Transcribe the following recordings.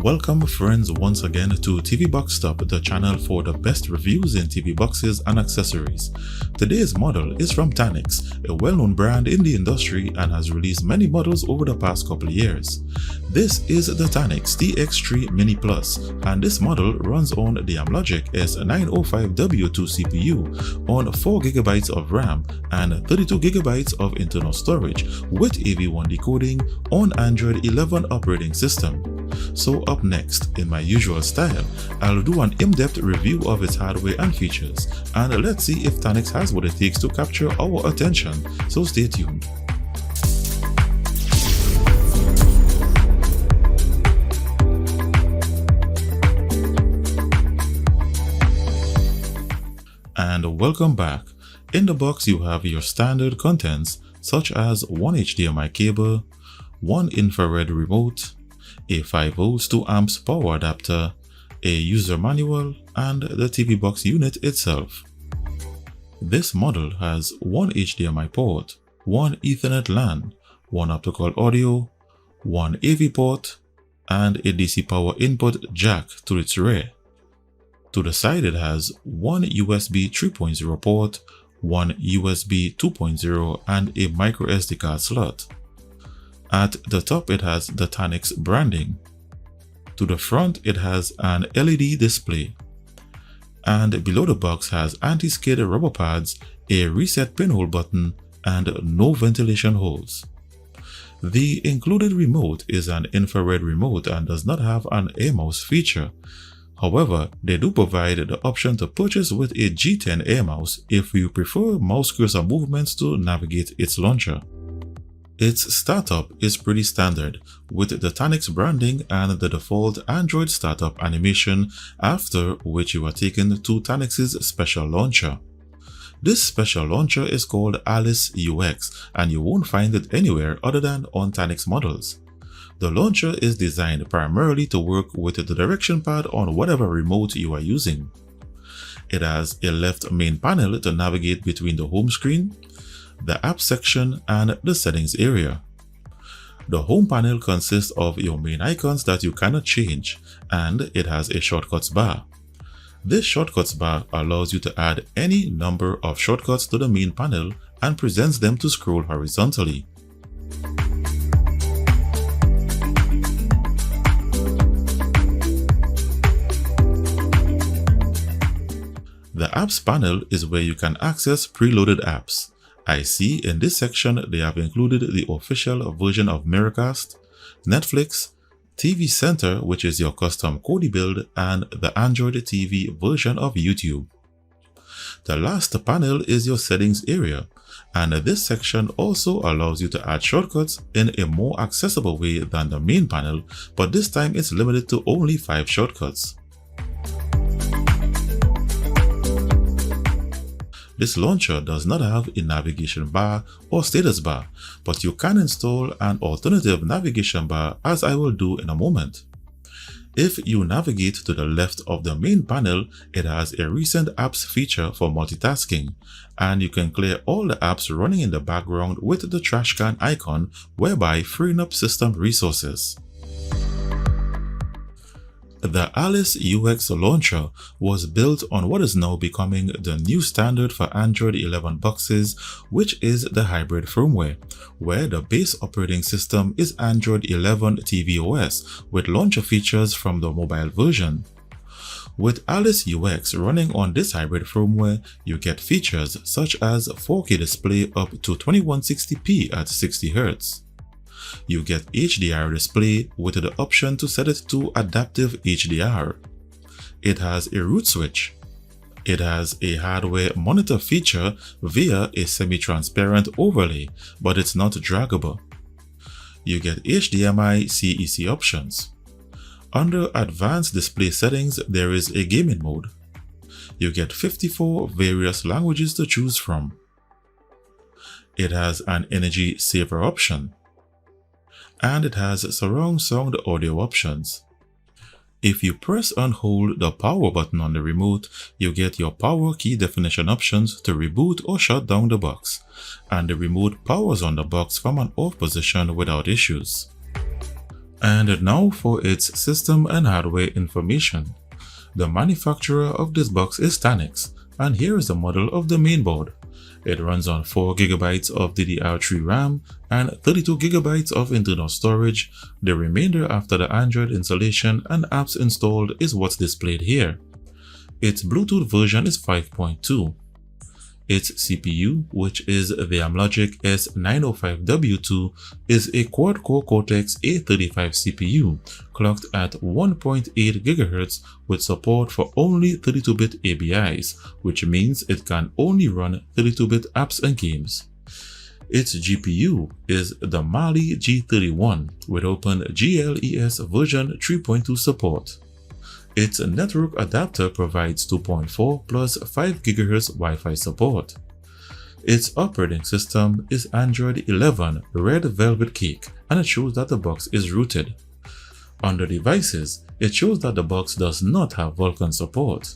Welcome friends once again to TV Box Stop, the channel for the best reviews in TV boxes and accessories. Today's model is from Tanix, a well-known brand in the industry and has released many models over the past couple of years. This is the Tanix TX3 Mini Plus, and this model runs on the Amlogic S905W2 CPU on 4GB of RAM and 32GB of internal storage with AV1 decoding on Android 11 operating system. So up next, in my usual style, I'll do an in-depth review of its hardware and features, and let's see if Tanix has what it takes to capture our attention, so stay tuned. And welcome back. In the box you have your standard contents such as one HDMI cable, one infrared remote, a 5V 2A power adapter, a user manual, and the TV box unit itself. This model has one HDMI port, one Ethernet LAN, one optical audio, one AV port, and a DC power input jack to its rear. To the side it has one USB 3.0 port, one USB 2.0, and a micro SD card slot. At the top it has the Tanix branding. To the front it has an LED display. And below the box has anti-skid rubber pads, a reset pinhole button, and no ventilation holes. The included remote is an infrared remote and does not have an air mouse feature. However, they do provide the option to purchase with a G10 air mouse if you prefer mouse cursor movements to navigate its launcher. Its startup is pretty standard, with the Tanix branding and the default Android startup animation, after which you are taken to Tanix's special launcher. This special launcher is called Alice UX, and you won't find it anywhere other than on Tanix models. The launcher is designed primarily to work with the direction pad on whatever remote you are using. It has a left main panel to navigate between the home screen, the app section, and the settings area. The home panel consists of your main icons that you cannot change, and it has a shortcuts bar. This shortcuts bar allows you to add any number of shortcuts to the main panel and presents them to scroll horizontally. The apps panel is where you can access preloaded apps. I see in this section they have included the official version of Miracast, Netflix, TV Center, which is your custom Kodi build, and the Android TV version of YouTube. The last panel is your settings area, and this section also allows you to add shortcuts in a more accessible way than the main panel, but this time it's limited to only 5 shortcuts. This launcher does not have a navigation bar or status bar, but you can install an alternative navigation bar, as I will do in a moment. If you navigate to the left of the main panel, it has a recent apps feature for multitasking, and you can clear all the apps running in the background with the trash can icon, whereby freeing up system resources. The Alice UX launcher was built on what is now becoming the new standard for Android 11 boxes, which is the hybrid firmware, where the base operating system is Android 11 tvOS with launcher features from the mobile version. With Alice UX running on this hybrid firmware, you get features such as 4K display up to 2160p at 60Hz. You get HDR display with the option to set it to adaptive HDR. It has a root switch. It has a hardware monitor feature via a semi-transparent overlay, but it's not draggable. You get HDMI CEC options. Under advanced display settings, there is a gaming mode. You get 54 various languages to choose from. It has an energy saver option. And it has surround sound audio options. If you press and hold the power button on the remote, you get your power key definition options to reboot or shut down the box, and the remote powers on the box from an off position without issues. And now for its system and hardware information. The manufacturer of this box is Tanix, and here is the model of the mainboard. It runs on 4GB of DDR3 RAM and 32GB of internal storage. The remainder after the Android installation and apps installed is what's displayed here. Its Bluetooth version is 5.2. Its CPU, which is the Amlogic S905W2, is a quad-core Cortex A35 CPU, clocked at 1.8 GHz with support for only 32-bit ABIs, which means it can only run 32-bit apps and games. Its GPU is the Mali G31 with OpenGLES version 3.2 support. Its network adapter provides 2.4 plus 5 GHz Wi-Fi support. Its operating system is Android 11 Red Velvet Cake, and it shows that the box is rooted. Under devices, it shows that the box does not have Vulkan support.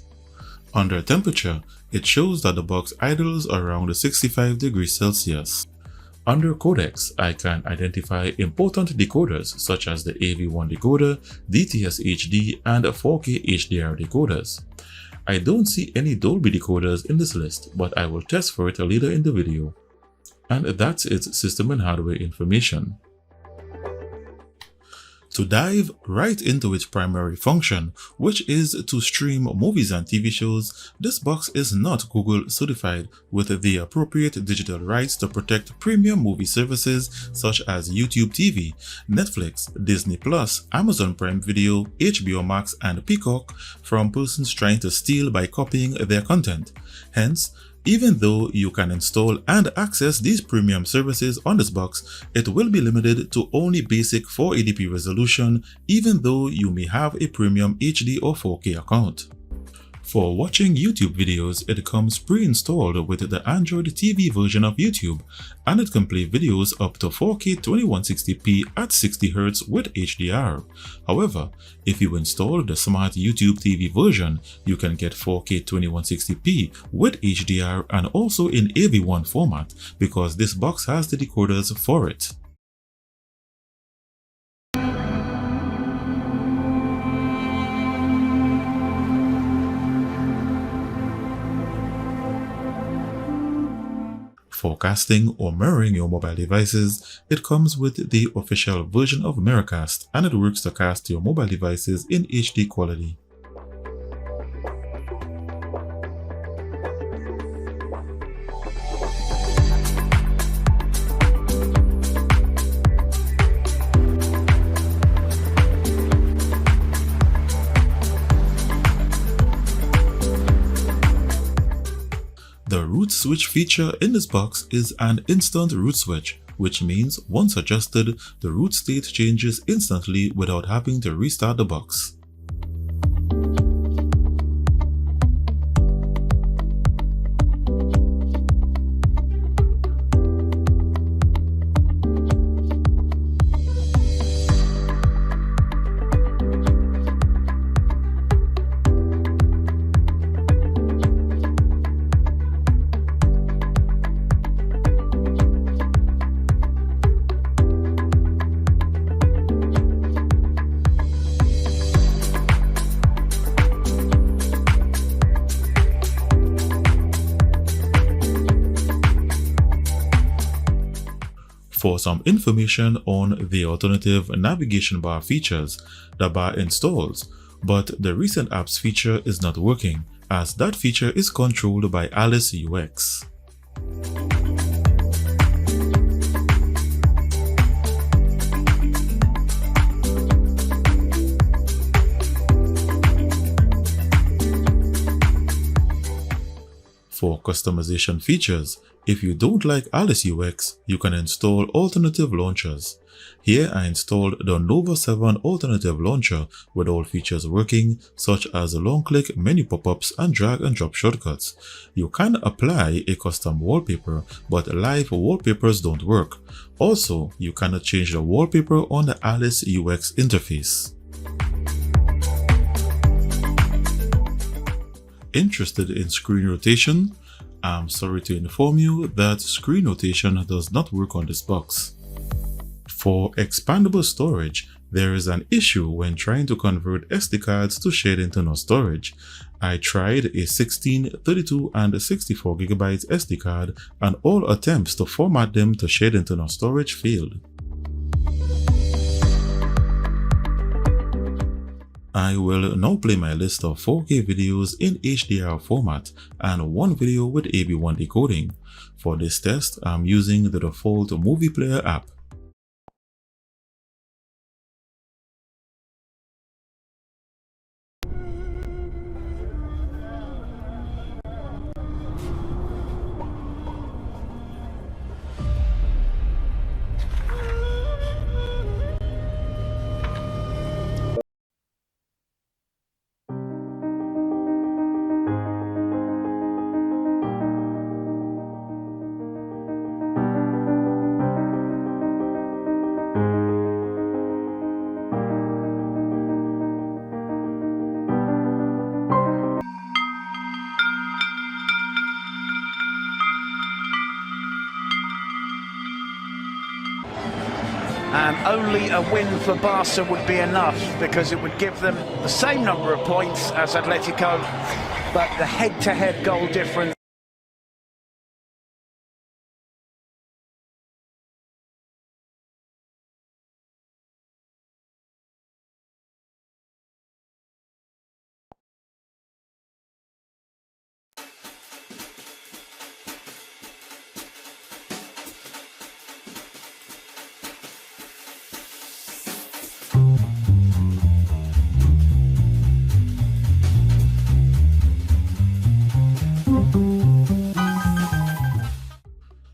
Under temperature, it shows that the box idles around 65 degrees Celsius. Under codecs, I can identify important decoders such as the AV1 decoder, DTS HD, and 4K HDR decoders. I don't see any Dolby decoders in this list, but I will test for it later in the video. And that's its system and hardware information. To dive right into its primary function, which is to stream movies and TV shows, this box is not Google certified with the appropriate digital rights to protect premium movie services such as YouTube TV, Netflix, Disney+, Amazon Prime Video, HBO Max, and Peacock from persons trying to steal by copying their content. Hence, even though you can install and access these premium services on this box, it will be limited to only basic 480p resolution, even though you may have a premium HD or 4K account. For watching YouTube videos, it comes pre-installed with the Android TV version of YouTube, and it can play videos up to 4K 2160p at 60Hz with HDR. However, if you install the Smart YouTube TV version, you can get 4K 2160p with HDR and also in AV1 format because this box has the decoders for it. For casting or mirroring your mobile devices, it comes with the official version of Miracast, and it works to cast your mobile devices in HD quality. The root switch feature in this box is an instant root switch, which means once adjusted, the root state changes instantly without having to restart the box. For some information on the alternative navigation bar features, the bar installs, but the recent apps feature is not working, as that feature is controlled by Alice UX. For customization features, if you don't like Alice UX, you can install alternative launchers. Here I installed the Nova 7 alternative launcher with all features working, such as long-click menu pop-ups and drag and drop shortcuts. You can apply a custom wallpaper, but live wallpapers don't work. Also, you cannot change the wallpaper on the Alice UX interface. Interested in screen rotation? I'm sorry to inform you that screen rotation does not work on this box. For expandable storage, There is an issue when trying to convert SD cards to shared internal storage. I tried a 16, 32 and 64GB SD card and all attempts to format them to shared internal storage failed. I will now play my list of 4K videos in HDR format and one video with AV1 decoding. For this test, I'm using the default movie player app. And only a win for Barca would be enough, because it would give them the same number of points as Atletico, but the head-to-head goal difference.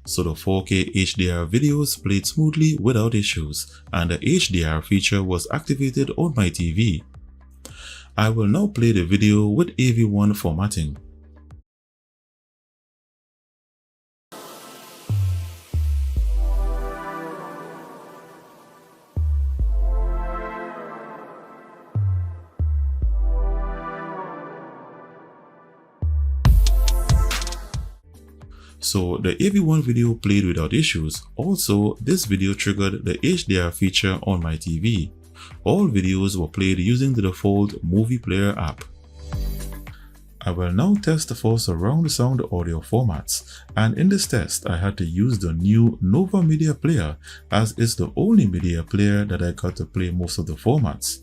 So the 4K HDR videos played smoothly without issues, and the HDR feature was activated on my TV. I will now play the video with AV1 formatting. So the AV1 video played without issues. Also, this video triggered the HDR feature on my TV. All videos were played using the default movie player app. I will now test for surround sound audio formats, and in this test I had to use the new Nova Media Player, as it's the only media player that I got to play most of the formats.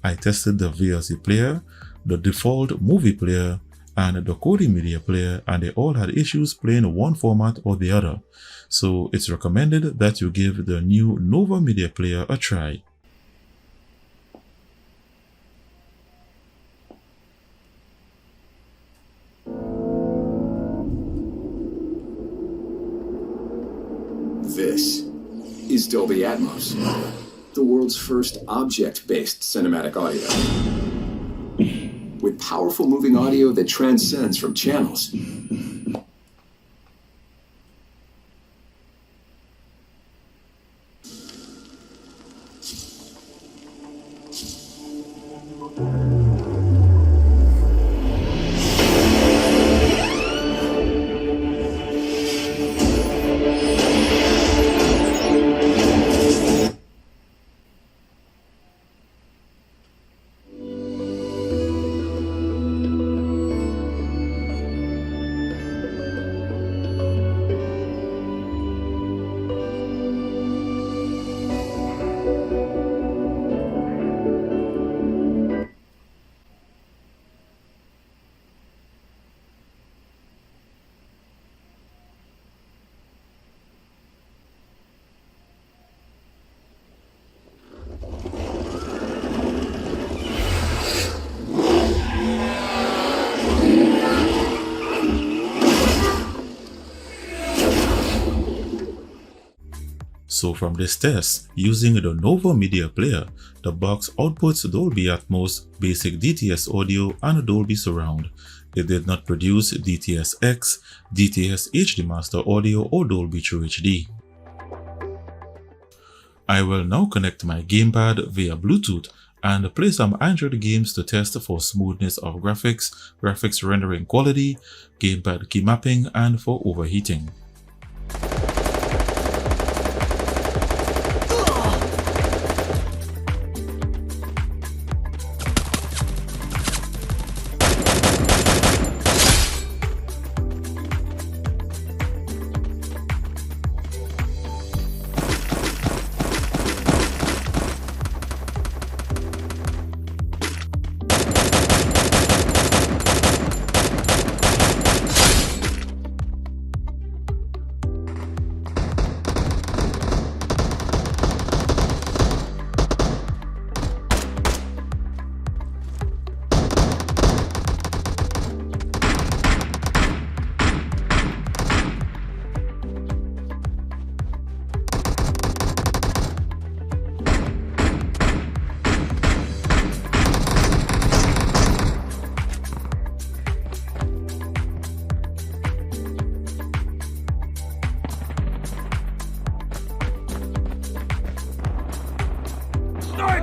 I tested the VLC player, the default movie player, and the Kodi media player, and they all had issues playing one format or the other. So it's recommended that you give the new Nova Media Player a try. This is Dolby Atmos, the world's first object-based cinematic audio. With powerful moving audio that transcends from channels. So from this test, using the Nova Media Player, the box outputs Dolby Atmos, basic DTS audio, and Dolby Surround. It did not produce DTS-X, DTS HD Master Audio, or Dolby True HD. I will now connect my gamepad via Bluetooth and play some Android games to test for smoothness of graphics, graphics rendering quality, gamepad keymapping, and for overheating.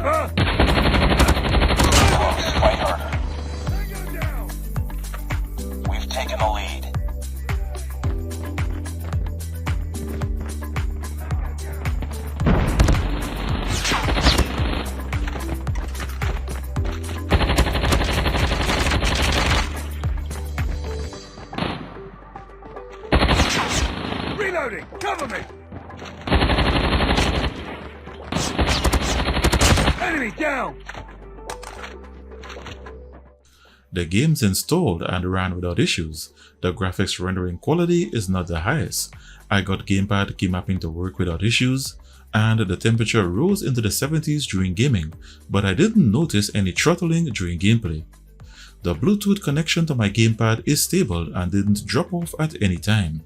Fight harder. We've taken the lead. Reloading! Cover me! Enemy down! The game's installed and ran without issues. The graphics rendering quality is not the highest. I got gamepad keymapping to work without issues, and the temperature rose into the 70s during gaming, but I didn't notice any throttling during gameplay. The Bluetooth connection to my gamepad is stable and didn't drop off at any time.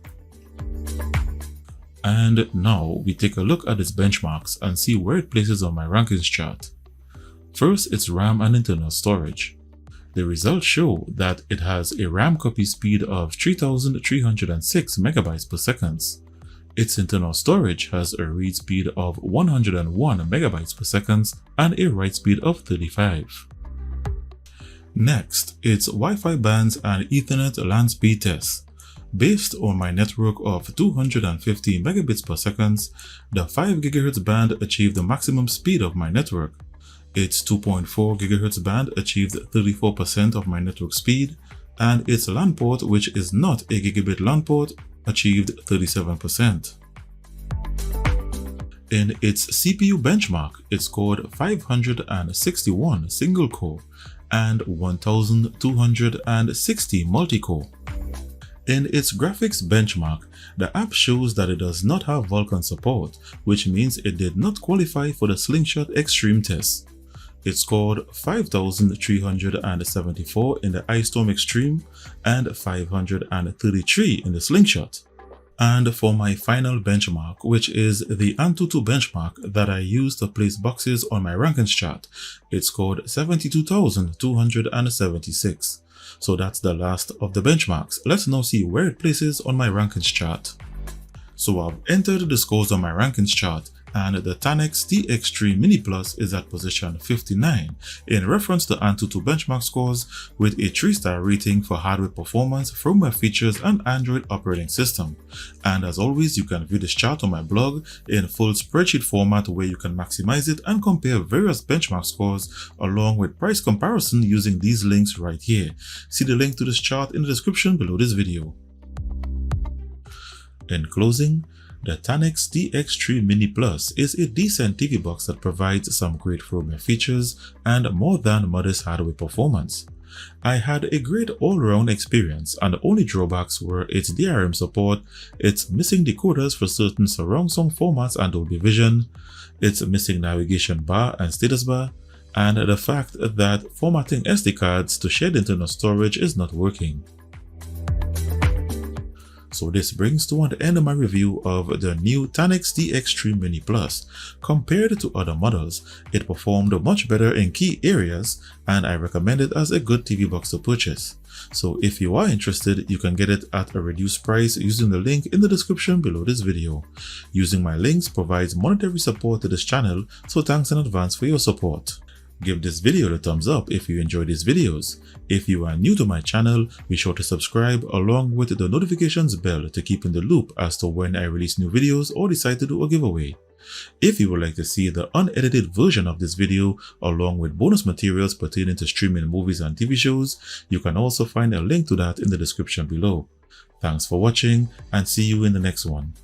And now we take a look at its benchmarks and see where it places on my rankings chart. First, its RAM and internal storage. The results show that it has a RAM copy speed of 3306 MB per second. Its internal storage has a read speed of 101 MB per second and a write speed of 35. Next, its Wi-Fi bands and Ethernet LAN speed tests. Based on my network of 250 megabits per second, the 5 GHz band achieved the maximum speed of my network. Its 2.4 GHz band achieved 34% of my network speed, and its LAN port, which is not a gigabit LAN port, achieved 37%. In its CPU benchmark, it scored 561 single-core and 1260 multi-core. In its graphics benchmark, the app shows that it does not have Vulkan support, which means it did not qualify for the Sling Shot Extreme test. It scored 5,374 in the Ice Storm Extreme and 533 in the Sling Shot. And for my final benchmark, which is the Antutu benchmark that I use to place boxes on my rankings chart, it scored 72,276. So that's the last of the benchmarks. Let's now see where it places on my rankings chart. So I've entered the scores on my rankings chart, and the Tanix TX3 Mini Plus is at position 59 in reference to Antutu benchmark scores with a 3-star rating for hardware performance, firmware features, and Android operating system. And as always, you can view this chart on my blog in full spreadsheet format where you can maximize it and compare various benchmark scores along with price comparison using these links right here. See the link to this chart in the description below this video. In closing, the Tanix TX3 Mini Plus is a decent TV box that provides some great firmware features and more than modest hardware performance. I had a great all-round experience, and the only drawbacks were its DRM support, its missing decoders for certain surround sound formats and Dolby Vision, its missing navigation bar and status bar, and the fact that formatting SD cards to shared internal storage is not working. So this brings to an end my review of the new Tanix TX3 Mini Plus. Compared to other models, it performed much better in key areas, and I recommend it as a good TV box to purchase. So if you are interested, you can get it at a reduced price using the link in the description below this video. Using my links provides monetary support to this channel, so thanks in advance for your support. Give this video a thumbs up if you enjoy these videos. If you are new to my channel, be sure to subscribe along with the notifications bell to keep in the loop as to when I release new videos or decide to do a giveaway. If you would like to see the unedited version of this video along with bonus materials pertaining to streaming movies and TV shows, you can also find a link to that in the description below. Thanks for watching, and see you in the next one.